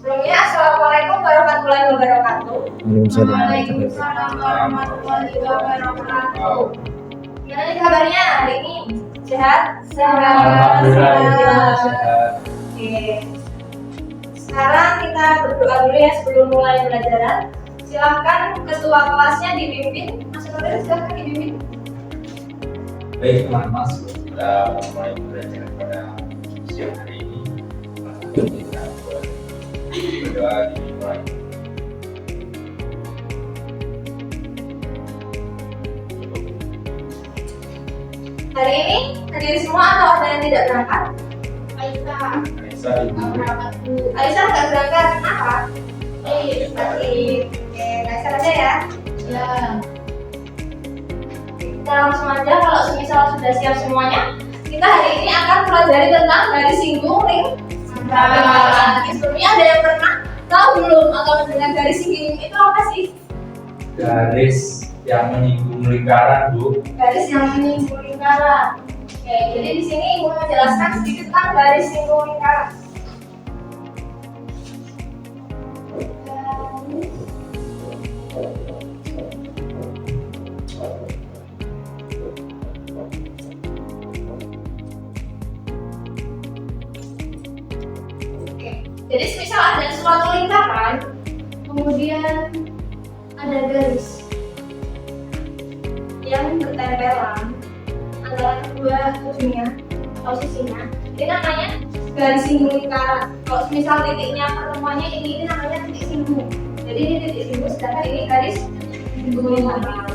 Sebelumnya, Assalamualaikum warahmatullahi wabarakatuh. Waalaikumsalam warahmatullahi wabarakatuh. Gimana nih kabarnya hari ini? Sehat? Alhamdulillah, sehat. Oke. Sekarang kita berdoa dulu ya sebelum mulai pelajaran. Silahkan ketua kelasnya dipimpin. Mas Nuril, silahkan dipimpin. Baik teman-teman, sebelum kita mulai belajar pada siang hari ini, kita berdoa dimulai. Hari ini hadir semua atau ada yang tidak berangkat? Aisyah ibu. Aisyah nggak berangkat, kenapa? Sakit. Oke, Aisyah aja ya. Ya. Kita langsung aja, kalau semisal sudah siap semuanya, kita hari ini akan pelajari tentang garis singgung lingkaran. Sebelumnya ada yang pernah tahu belum atau mendengar garis singgung itu apa sih? Garis yang menyinggung lingkaran, Bu. Garis yang menyinggung lingkaran. Oke, jadi di sini Ibu menjelaskan sedikit tentang garis singgung lingkaran. Jadi misal ada suatu lingkaran, kemudian ada garis yang bertempelan antara kedua ujungnya atau sisinya, ini namanya garis singgung lingkaran. Kalau misal titiknya pertemuannya ini namanya titik singgung. Jadi ini titik singgung, sedangkan ini garis singgung lingkaran.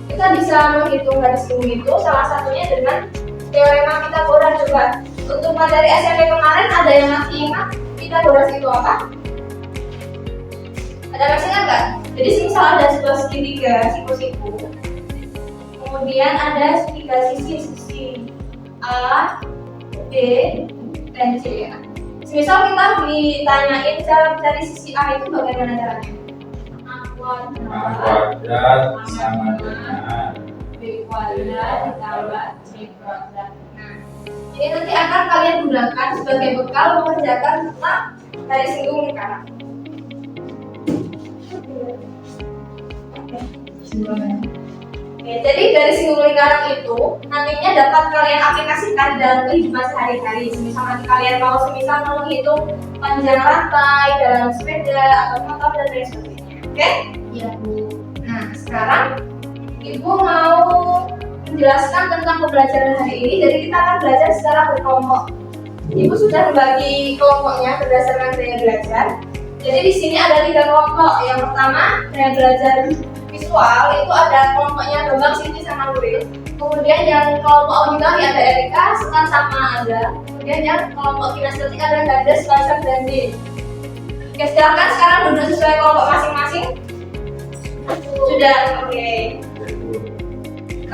Kita bisa menghitung garis singgung itu salah satunya dengan teorema Pythagoras. Coba untuk materi SMP kemarin ada yang masih ingat Pythagoras itu apa? Ada masih ingat nggak? Jadi misal ada sebuah segitiga siku-siku, kemudian ada tiga sisi A, B, dan C. Misal kita ditanyain cara mencari sisi A itu bagaimana caranya? A kuadrat sama dengan B kuadrat ditambah C kuadrat. Nah, ini nanti akan kalian gunakan sebagai bekal mengerjakan tentang garis singgung lingkaran. Oke, jadi garis singgung lingkaran itu nantinya dapat kalian aplikasikan dalam kehidupan sehari-hari. Misal nanti kalian mau menghitung panjang rantai dalam sepeda atau motor dan lain sebagainya. Oke? Iya, Bu. Nah, sekarang Ibu mau menjelaskan tentang pembelajaran hari ini. Jadi kita akan belajar secara berkelompok. Ibu sudah membagi kelompoknya berdasarkan gaya belajar. Jadi di sini ada 3 kelompok. Yang pertama, gaya belajar visual itu ada kelompoknya Bambang, Siti, sama Nuril. Kemudian yang kelompok auditory ada Erika, Setan, sama Angga. Kemudian yang kelompok kinestetik ada Gandes, Basar, dan D. Oke, silakan sekarang duduk sesuai kelompok masing-masing. Sudah, oke.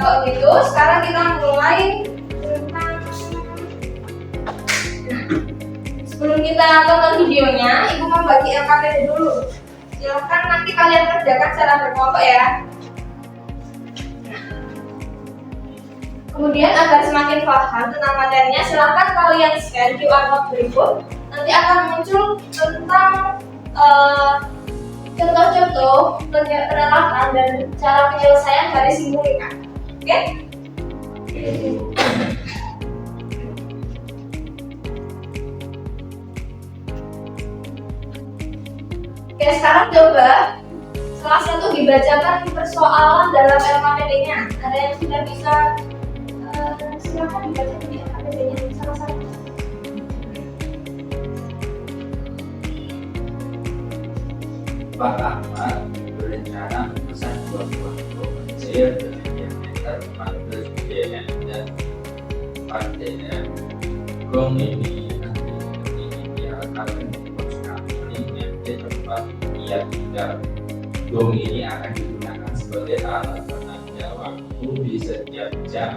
Kalau gitu, sekarang kita mulai tentang. Sebelum kita tonton videonya, Ibu mau bagi LKPD dulu. Silakan nanti kalian kerjakan secara berkelompok ya. Kemudian agar semakin paham tentang materinya, silakan kalian scan QR code berikut. Nanti akan muncul tentang contoh-contoh penerapan dan cara penyelesaian garis singgung lingkaran. Oke? Oke, sekarang coba salah satu dibacakan persoalan dalam LKPD-nya. Ada yang sudah bisa silakan dibaca di LKPD-nya salah satu. Pak Ahmad berencana memesan 2 buah gong kecil dengan diameter 14 cm dan 4 cm. Gong ini nanti dia akan diposkan di tempat ia tinggal. Gong ini akan digunakan sebagai alat penanda waktu di setiap jam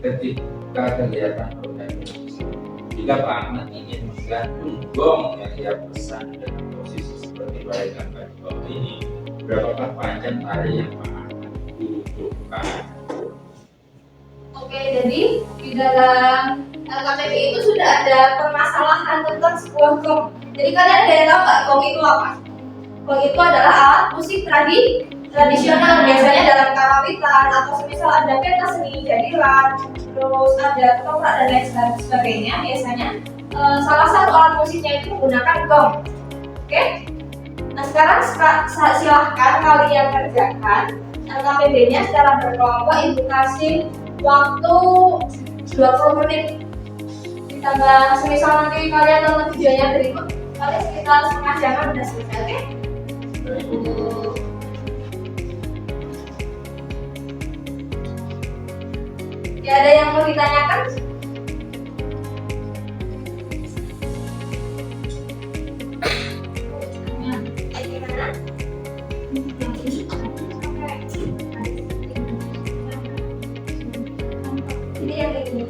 ketika kegiatan organisasi. Jika Pak Ahmad ingin menggantung gong yang ia pesan dengan posisi seperti pada gambar gong ini, berapakah panjang tali yang Pak Ahmad butuhkan? Oke, jadi di dalam LKPD itu sudah ada permasalahan tentang sebuah gong. Jadi kalian ada yang tahu nggak gong itu apa? Gong itu adalah alat musik tradisional, biasanya dalam karawitan atau semisal ada pentas seni jadilan, terus ada ketoprak dan lain sebagainya. Biasanya salah satu alat musiknya itu menggunakan gong. Oke? Nah sekarang silahkan kalian kerjakan LKPD-nya secara berkelompok. Ibu kasih waktu 20 menit. Ditambah semisal nanti kalian nonton videonya berikut, kalian sekitar setengah jam udah selesai, oke? Ya ada yang mau ditanyakan? Gimana? Ini yang ini.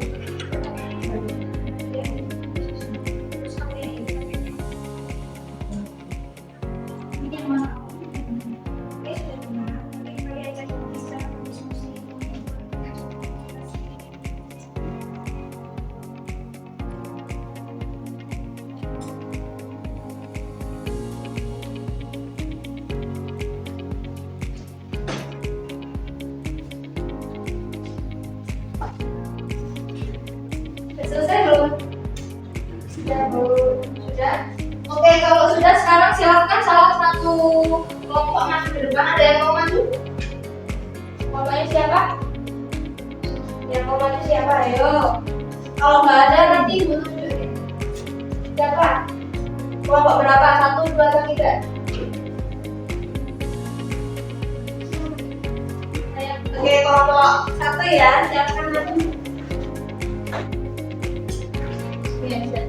Selesai belum? Sudah belum? Sudah? Oke, kalau sudah sekarang silakan salah satu kelompok maju ke depan. Ada yang mau maju? Kelompoknya siapa? Yang mau maju siapa? Ayo. Kalau nggak ada nanti ibu tunjukin. Siapa? Kelompok berapa? 1, 2, atau 3? Oke, kelompok 1 ya. Silakan maju. Biasa.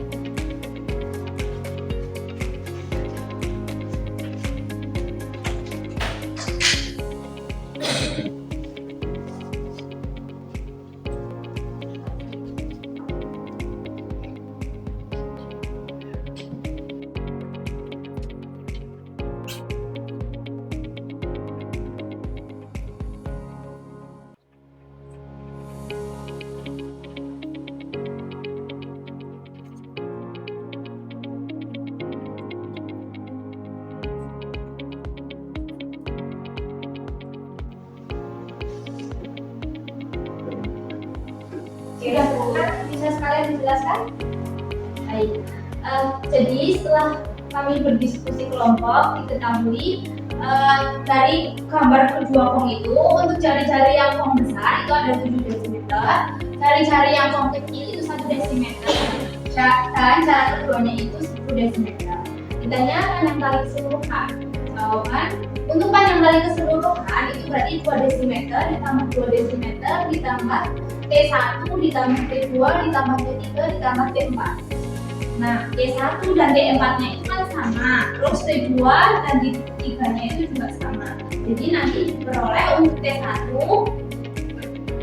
Sudah bukan? Bisa sekalian dijelaskan? Baik. Jadi setelah kami berdiskusi kelompok, diketahui dari gambar kedua kong itu untuk jari-jari yang kong besar itu ada 7 desimeter, jari-jari yang kong kecil itu 1 desimeter, dan jarak keduanya itu 10 desimeter. Ditanya panjang tali keseluruhan. Jawaban untuk panjang tali keseluruhan itu berarti 2 desimeter ditambah 2 desimeter ditambah T1 ditambah T2 ditambah T3 ditambah T4. Nah, T1 dan T4 nya itu kan sama, terus T2 dan T3 nya itu juga sama. Jadi nanti diperoleh untuk T1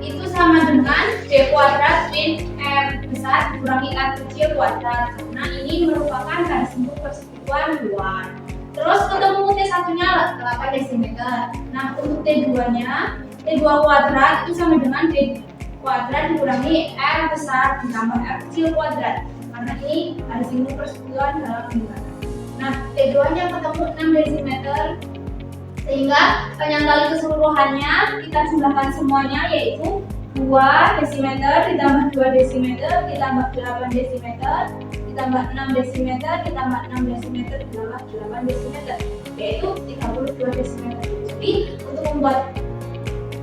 itu sama dengan D kuadrat min R besar dikurangi R kecil kuadrat. Nah, ini merupakan garis bentuk persekutuan luar. Terus ketemu T1 nya 8 desimeter. Nah, untuk T2 nya T2 kuadrat itu sama dengan D kuadrat dikurangi R besar ditambah R kecil kuadrat, karena ini garis bentuk persekutuan dalam lingkaran. Nah, T2 nya ketemu 6 desimeter, sehingga panjang tali keseluruhannya kita jumlahkan semuanya yaitu 2 desimeter ditambah 2 desimeter ditambah 8 desimeter ditambah 6 desimeter ditambah 6 desimeter ditambah 8 desimeter, yaitu 32 desimeter. Jadi untuk membuat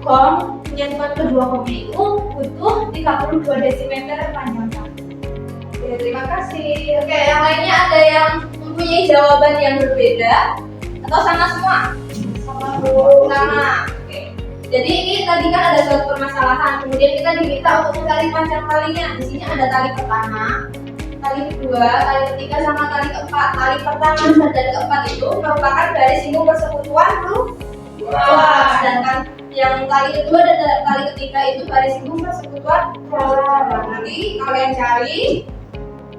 kong menyatukan kedua kongnya itu butuh 32 desimeter panjang tali. Oke, terima kasih. Oke, yang lainnya ada yang mempunyai jawaban yang berbeda atau sama semua? Sama. Oke. Jadi ini tadi kan ada suatu permasalahan, kemudian kita diminta untuk mencari panjang talinya. Di sini ada tali pertama, tali kedua, tali ketiga, sama tali keempat. Tali pertama dan keempat itu merupakan garis bentuk persekutuan luar, sedangkan yang tali kedua dan tali ketiga itu garis bentuk persekutuan dalam. Nanti kalian cari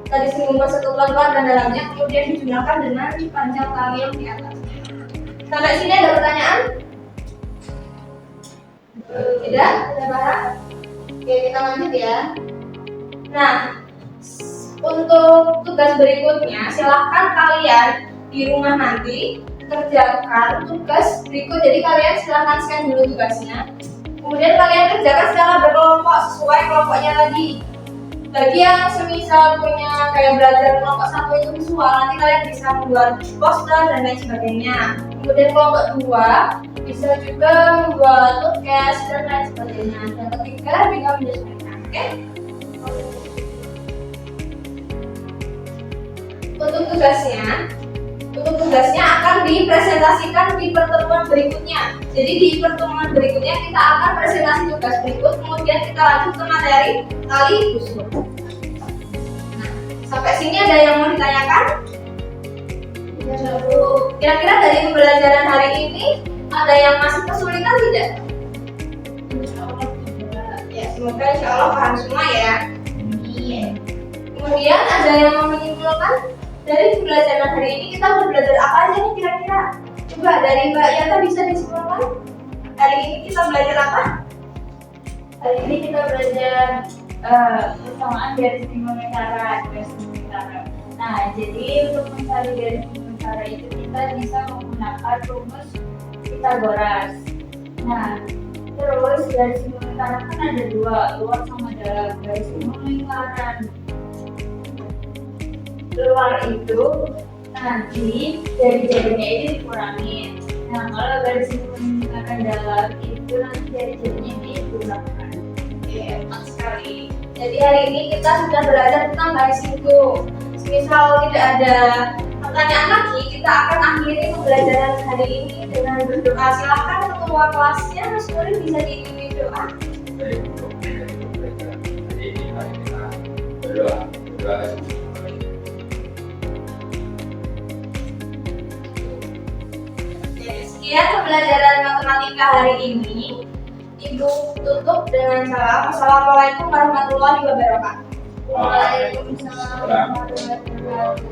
garis bentuk persekutuan luar dan dalamnya, kemudian dijumlahkan dengan panjang tali yang di atas. Sampai sini ada pertanyaan? Tidak? Sudah paham? Oke, kita lanjut ya. Nah, untuk tugas berikutnya, silahkan kalian di rumah nanti kerjakan tugas berikut. Jadi kalian silahkan scan dulu tugasnya. Kemudian kalian kerjakan secara berkelompok sesuai kelompoknya tadi. Bagi yang semisal punya kayak belajar kelompok satu itu visual, nanti kalian bisa membuat poster dan lain sebagainya. Kemudian kelompok dua bisa juga membuat podcast dan lain sebagainya. Dan ketiga juga menyesuaikan. Oke? Untuk tugasnya akan dipresentasikan di pertemuan berikutnya. Jadi di pertemuan berikutnya kita akan presentasi tugas berikut, kemudian kita lanjut ke materi tali busur. Nah, sampai sini ada yang mau ditanyakan? Kira-kira dari pembelajaran hari ini ada yang masih kesulitan tidak? Ya, semoga insya Allah paham semua ya. Kemudian ada yang mau menyimpulkan dari pembelajaran hari ini kita mau belajar apa aja nih kira-kira? Coba dari Mbak Yata bisa disimpulkan. Hari ini kita belajar apa? Hari ini kita belajar persamaan garis lingkaran. Nah, jadi untuk mencari garis lingkaran itu kita bisa menggunakan rumus Pythagoras. Nah, terus garis lingkaran kan ada dua, luar sama dalam. Garis lingkaran luar itu nanti jari-jarinya itu dikurangin. Nah, kalau garis lingkaran dalam itu nanti jari-jarinya digunakan. Oke, enak sekali. Jadi hari ini kita sudah belajar tentang garis lingkup. Misal tidak ada pertanyaan lagi, kita akan akhiri pembelajaran hari ini dengan berdoa. Silahkan ketua kelasnya, Mas Nuri bisa diiringi doa. Baik, untuk pembelajaran hari ini mari kita berdoa. Sekian pembelajaran matematika hari ini. Ibu tutup dengan salam. Assalamualaikum warahmatullahi wabarakatuh. Waalaikumsalam warahmatullahi wabarakatuh.